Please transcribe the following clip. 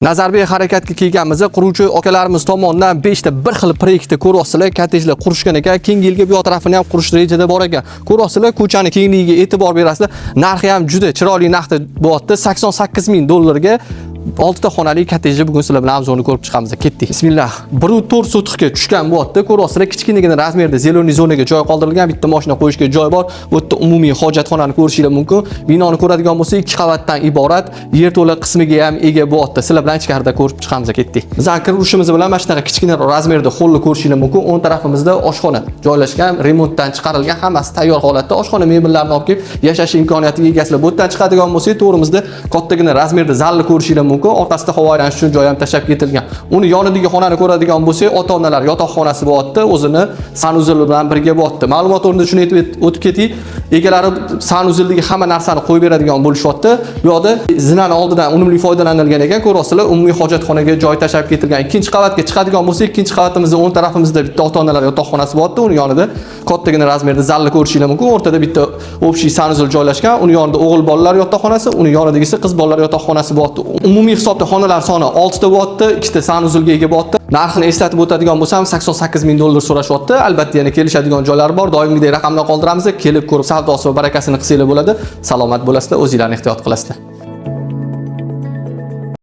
Nazarbiy harakatga kelganimizda quruvchi akalarimiz tomonidan 5 ta bir xil proyektda ko'ryapsizlar, kottejlar qurishgan ekan. Keyingi yilga bu yoq tarafini ham qurish rejada bor ekan. Ko'ryapsizlar, ko'chani kengligiga e'tibor berasizlar. Narxi ham juda chiroyli narxda bo'lyapti. $88,000 ga 6 ta xonali kottejni bugun sizlar bilan obzorini ko'rib chiqamiz. Ketdik. Bismillah. 1.4 sotixga tushgan bo'lyapti. Ko'ryapsizlar, kichkinagina razmerda zeleniy zonaga joy qoldirilgan, bitta mashina qo'yishga joy bor. Bu yerda umumiy hojatxonani ko'rishingiz mumkin. Binoni ko'radigan bo'lsa, 2 qavatdan iborat, yerto'la qismiga ham ega bo'lyapti. Sizlar bilan ichkarida ko'rib chiqamiz. Ketdik. Bizning kirishimiz bilan mana shunaqa kichkina razmerda holni ko'rishingiz mumkin. O'ng tarafimizda oshxona joylashgan, remontdan chiqarilgan, hammasi tayyor holatda. Oshxona mebellarini olib kelib yashash imkoniyatiga egasizlar. Bu yerdan chiqadigan bo'lsak, to'g'rimizda kattagina razmerda zalni ko'rishingiz mumkin. O'rtasida havo aylanish uchun joy ham tashab ketilgan. Uni yonidagi xonani ko'radigan bo'lsak, ota-onalar yotoqxonasi bo'lyapti, o'zini sanuzeli bilan birga bo'lyapti. Ma'lumot o'rnida shuni o'tib ketdik. Egalari sanuzeldagi hamma narsani qo'yib beradigan bo'lishyapti. Bu yoqda zinani oldidan unumli foydalanilgan ekan, ko'ryapsizlar, umumiy hojatxonaga joy tashab ketilgan. Ikkinchi qavatga chiqadigan bo'lsak, ikkinchi qavatimizda o'ng tarafimizda bitta ota-onalar yotoqxonasi bo'lyapti. Uni yonida kattagina razmerda zalni ko'rishingiz mumkin. O'rtada bitta общий sanuzel joylashgan. Uni yonida o'g'il bolalar yotoqxonasi, uni yonidagisi qiz bolalar yotoqxonasi bo'lyapti. Umumiy hisobda xonalar soni 6 ta bo'lyapti, 2 ta sanuzelga ega bo'lyapti. Narxini eslatib o'tadigan bo'lsam, $88,000 so'rashyapti. Albatta yana kelishadigan joylari bor. Doimgidek raqamlar qoldiramiz. Kelib ko'rib savdosi va barakasini qilsanglar bo'ladi. Salomat bo'lasizlar, o'zinglarni ehtiyot qilasizlar.